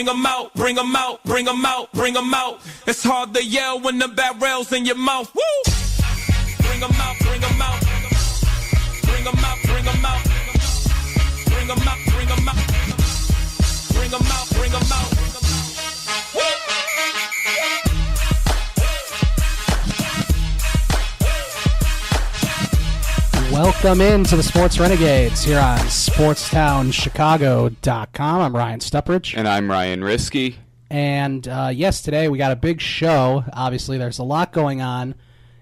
bring 'em out, bring 'em out, bring 'em out, bring 'em out. It's hard to yell when the barrel's in your mouth. Woo! Bring 'em out, bring 'em out. Bring 'em out, bring 'em out. Bring 'em out, bring 'em out. Bring 'em out, bring 'em out. Woo! Welcome into the Sports Renegades here on SportstownChicago.com. I'm Ryan Stuprich. And I'm Ryan Risky. And yes, today we got a big show. Obviously, there's a lot going on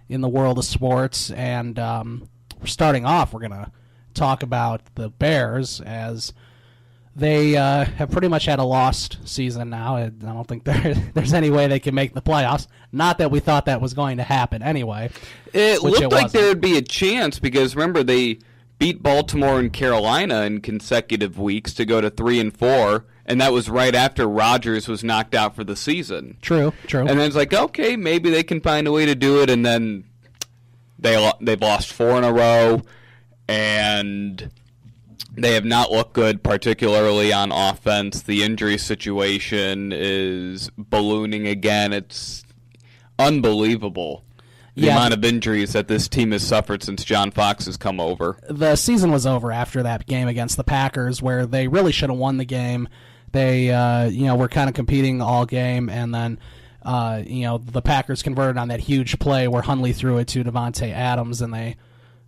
in the world of sports. And we're starting off, we're going to talk about the Bears as they have pretty much had a lost season now. I don't think there's any way they can make the playoffs. Not that we thought that was going to happen anyway. It looked like there would be a chance because, remember, they beat Baltimore and Carolina in consecutive weeks to go to 3-4, and that was right after Rodgers was knocked out for the season. True. And then it's like, okay, maybe they can find a way to do it, and then they've lost 4 in a row, and they have not looked good, particularly on offense. The injury situation is ballooning again. It's unbelievable, the amount of injuries that this team has suffered since John Fox has come over. The season was over after that game against the Packers, where they really should have won the game. They, were kind of competing all game, and then, the Packers converted on that huge play where Hundley threw it to Devontae Adams, and they.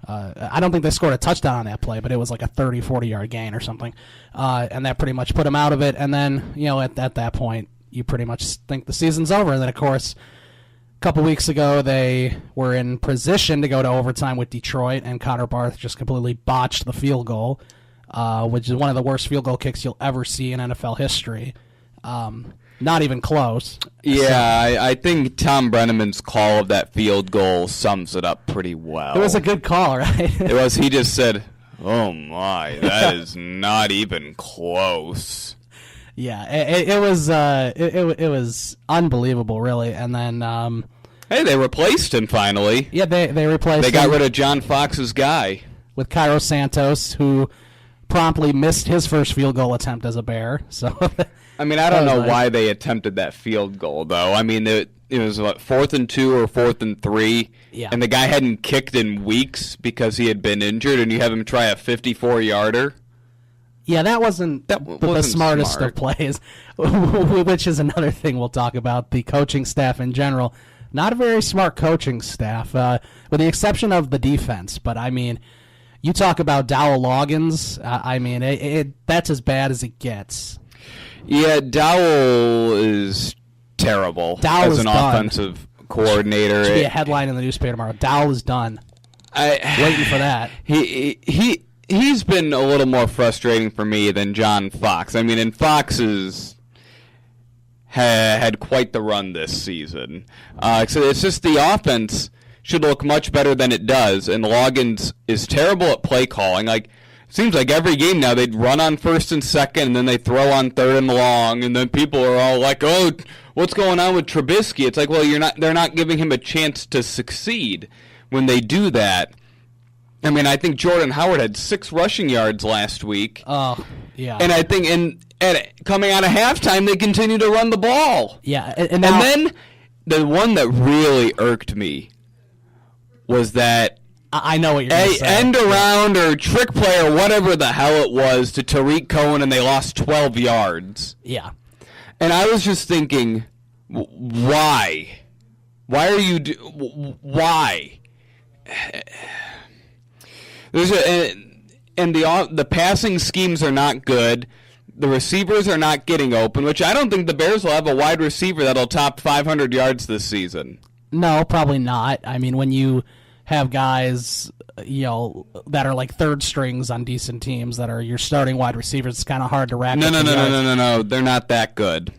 I don't think they scored a touchdown on that play, but it was like a 30, 40-yard gain or something. And that pretty much put them out of it. And then, at that point, you pretty much think the season's over. And then, of course, a couple weeks ago, they were in position to go to overtime with Detroit, and Connor Barth just completely botched the field goal, which is one of the worst field goal kicks you'll ever see in NFL history. Not even close. Yeah, I think Tom Brenneman's call of that field goal sums it up pretty well. It was a good call, right? It was. He just said, "Oh my, that is not even close." Yeah, it was. It was unbelievable, really. And then, hey, they replaced him finally. Yeah, they replaced. They got rid of John Fox's guy with Cairo Santos, who promptly missed his first field goal attempt as a Bear. So. I mean, I don't know why they attempted that field goal, though. I mean, it was what, 4th and 2 or 4th and 3, and the guy hadn't kicked in weeks because he had been injured, and you have him try a 54-yarder. Yeah, that wasn't the smartest of plays, which is another thing we'll talk about. The coaching staff in general, not a very smart coaching staff, with the exception of the defense. But, I mean, you talk about Dowell Loggins, I mean, that's as bad as it gets. Yeah, Dowell is terrible as an offensive coordinator. Should be a headline in the newspaper tomorrow. Dowell is done. Waiting for that. He's been a little more frustrating for me than John Fox. I mean, and Fox had quite the run this season. So it's just the offense should look much better than it does, and Loggins is terrible at play calling. Seems like every game now they'd run on 1st and 2nd, and then they throw on 3rd and long, and then people are all like, "Oh, what's going on with Trubisky?" It's like, well, they're not giving him a chance to succeed when they do that. I mean, I think Jordan Howard had 6 rushing yards last week. Oh, yeah. And I think coming out of halftime, they continue to run the ball. Yeah, and then the one that really irked me was that. I know what you're going to say. End around or trick play or whatever the hell it was to Tariq Cohen, and they lost 12 yards. Yeah. And I was just thinking, why? Why are you why? The passing schemes are not good. The receivers are not getting open, which I don't think the Bears will have a wide receiver that'll top 500 yards this season. No, probably not. I mean, when you have guys, that are like third strings on decent teams that are your starting wide receivers, it's kind of hard to rack up. No. They're not that good.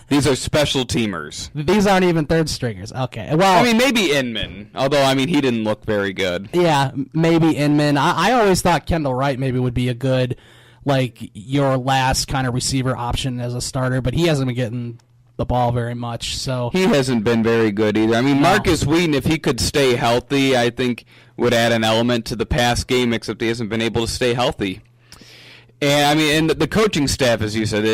These are special teamers. These aren't even third stringers. Okay. Well, I mean, maybe Inman, although, I mean, he didn't look very good. Yeah, maybe Inman. I always thought Kendall Wright maybe would be a good, your last kind of receiver option as a starter, but he hasn't been getting the ball very much. So he hasn't been very good either. I mean, no. Marcus Wheaton, if he could stay healthy, I think would add an element to the pass game, except he hasn't been able to stay healthy. And I mean, and the coaching staff, as you said,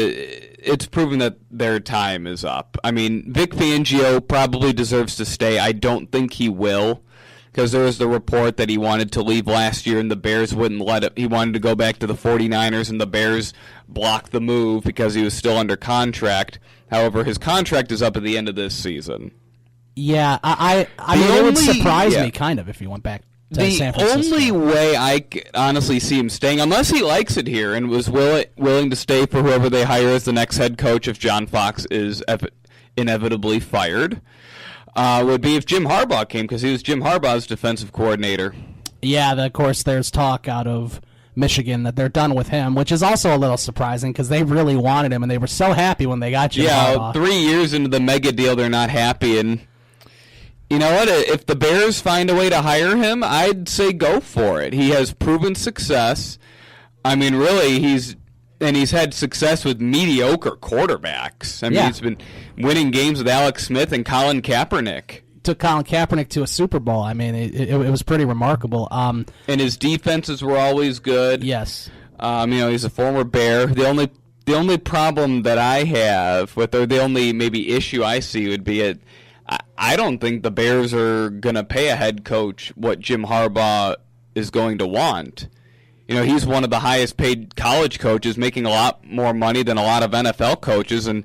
it's proven that their time is up. I mean, Vic Fangio probably deserves to stay. I don't think he will, because there was the report that he wanted to leave last year and the Bears wouldn't let him. He wanted to go back to the 49ers and the Bears blocked the move because he was still under contract. However, his contract is up at the end of this season. Yeah, I mean, it would surprise me kind of if he went back to San Francisco. The only way I honestly see him staying, unless he likes it here and was willing to stay for whoever they hire as the next head coach if John Fox is inevitably fired, would be if Jim Harbaugh came, because he was Jim Harbaugh's defensive coordinator. Yeah, of course, there's talk out of Michigan that they're done with him, which is also a little surprising because they really wanted him and they were so happy when they got Jim Harbaugh. 3 years into the mega deal, they're not happy. And you know what? If the Bears find a way to hire him, I'd say go for it. He has proven success. I mean, really, he's had success with mediocre quarterbacks. I mean, he's been winning games with Alex Smith and Colin Kaepernick. Took Colin Kaepernick to a Super Bowl. I mean, it was pretty remarkable. And his defenses were always good. Yes. You know, he's a former Bear. The only problem that I have with, or the only maybe issue I see would be I don't think the Bears are going to pay a head coach what Jim Harbaugh is going to want. You know, he's one of the highest paid college coaches, making a lot more money than a lot of NFL coaches, and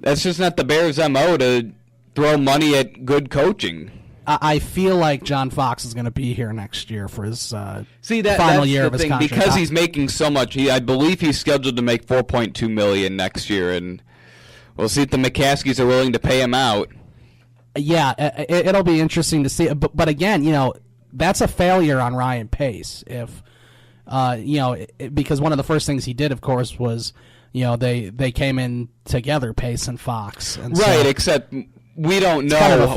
that's just not the Bears' MO to throw money at good coaching. I feel like John Fox is going to be here next year for his final that's year of his contract. Because he's making so much. I believe he's scheduled to make $4.2 million next year, and we'll see if the McCaskies are willing to pay him out. Yeah, it'll be interesting to see. But again, you know, that's a failure on Ryan Pace. If you know, because one of the first things he did, of course, was, you know, they came in together, Pace and Fox. And right, except we don't know. Kind of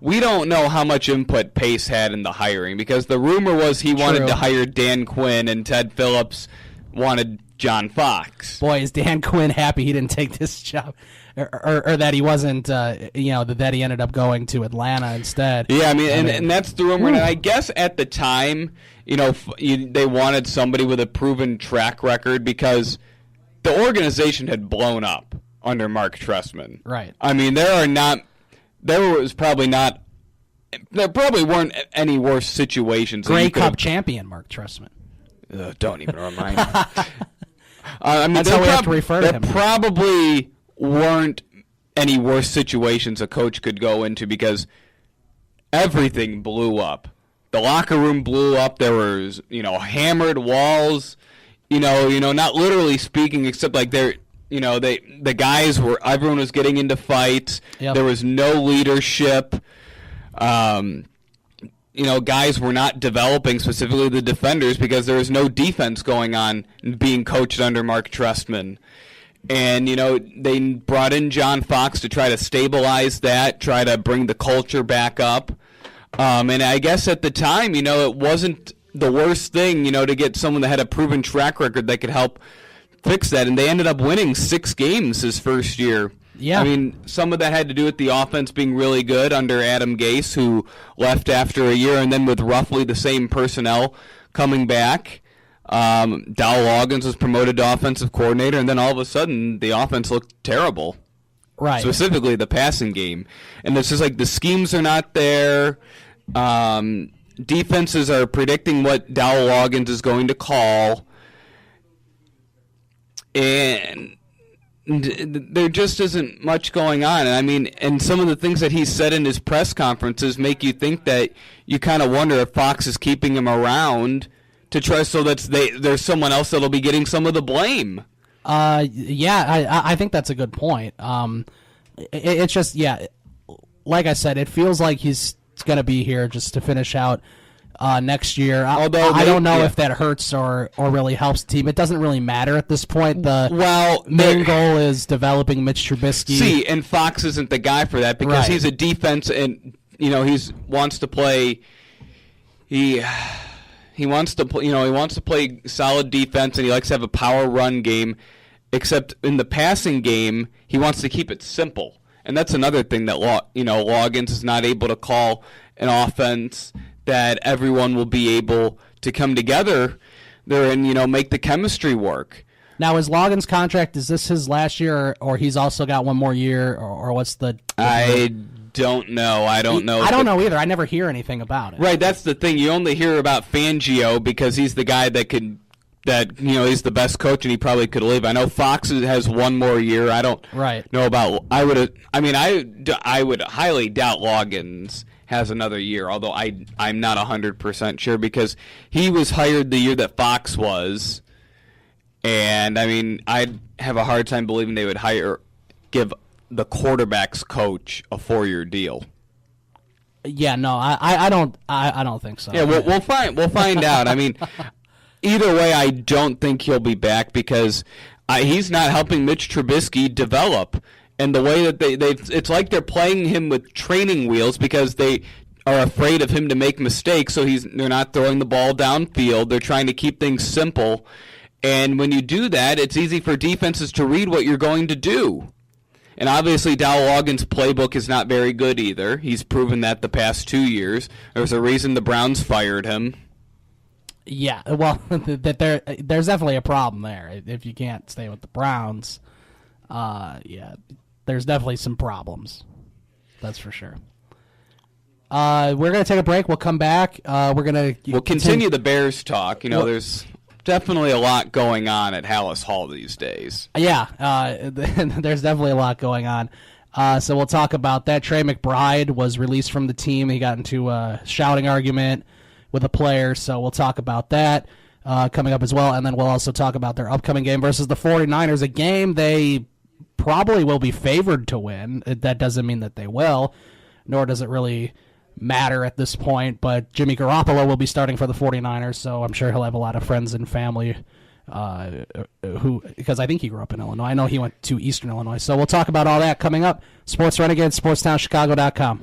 we don't know how much input Pace had in the hiring, because the rumor was he wanted to hire Dan Quinn and Ted Phillips wanted John Fox. Boy, is Dan Quinn happy he didn't take this job. Or that he wasn't, you know, that he ended up going to Atlanta instead. Yeah, I mean, and that's the rumor. And I guess at the time, you know, they wanted somebody with a proven track record because the organization had blown up under Mark Trestman. Right. I mean, there probably weren't any worse situations. Grey Cup champion Mark Trestman. Don't even remind me. I mean, that's how we have to refer to him. There probably weren't any worse situations a coach could go into, because everything blew up. The locker room blew up. There was, you know, hammered walls. You know, not literally speaking, except like the guys were. Everyone was getting into fights. Yep. There was no leadership. You know, guys were not developing, specifically the defenders, because there was no defense going on being coached under Mark Trestman. And, you know, they brought in John Fox to try to stabilize that, try to bring the culture back up. And I guess at the time, you know, it wasn't the worst thing, you know, to get someone that had a proven track record that could help fix that. And they ended up winning 6 games his first year. Yeah. I mean, some of that had to do with the offense being really good under Adam Gase, who left after a year, and then with roughly the same personnel coming back. Dow Loggins was promoted to offensive coordinator, and then all of a sudden the offense looked terrible. Right. Specifically the passing game. And it's just like the schemes are not there. Defenses are predicting what Dow Loggins is going to call. And there just isn't much going on. And I mean, and some of the things that he said in his press conferences make you think that you kind of wonder if Fox is keeping him around to try so that there's someone else that'll be getting some of the blame. Yeah, I think that's a good point. It's just, yeah, like I said, it feels like he's going to be here just to finish out next year. Although I don't know if that hurts or really helps the team. It doesn't really matter at this point. The main goal is developing Mitch Trubisky. See, and Fox isn't the guy for that, because he's a defense, and you know he wants to play. He wants to play solid defense, and he likes to have a power run game. Except in the passing game, he wants to keep it simple, and that's another thing that Loggins is not able to call an offense that everyone will be able to come together there and make the chemistry work. Now, is Logan's contract, is this his last year, or he's also got one more year, or what's the... I don't know. I don't know. I don't know either. I never hear anything about it. Right, that's the thing. You only hear about Fangio because he's the guy that he's the best coach and he probably could leave. I know Fox has one more year. I don't know about... I would highly doubt Loggins has another year, although I'm not 100% sure because he was hired the year that Fox was. And, I mean, I'd have a hard time believing they would give the quarterback's coach a 4-year deal. Yeah, no, I don't think so. Yeah, we'll find out. I mean, either way, I don't think he'll be back because he's not helping Mitch Trubisky develop. And the way that it's like they're playing him with training wheels because they are afraid of him to make mistakes, so they're not throwing the ball downfield. They're trying to keep things simple. And when you do that, it's easy for defenses to read what you're going to do. And obviously, Dow Loggins' playbook is not very good either. He's proven that the past 2 years. There's a reason the Browns fired him. Yeah, well, there's definitely a problem there. If you can't stay with the Browns, there's definitely some problems. That's for sure. We're going to take a break. We'll come back. We'll continue the Bears talk. There's definitely a lot going on at Hallis Hall these days. Yeah, there's definitely a lot going on. So we'll talk about that. Trey McBride was released from the team. He got into a shouting argument with a player, so we'll talk about that coming up as well. And then we'll also talk about their upcoming game versus the 49ers, a game they probably will be favored to win. That doesn't mean that they will, nor does it really matter at this point, but Jimmy Garoppolo will be starting for the 49ers, so I'm sure he'll have a lot of friends and family because I think he grew up in Illinois. I know he went to Eastern Illinois, so we'll talk about all that coming up. Sports Renegades, SportsTownChicago.com.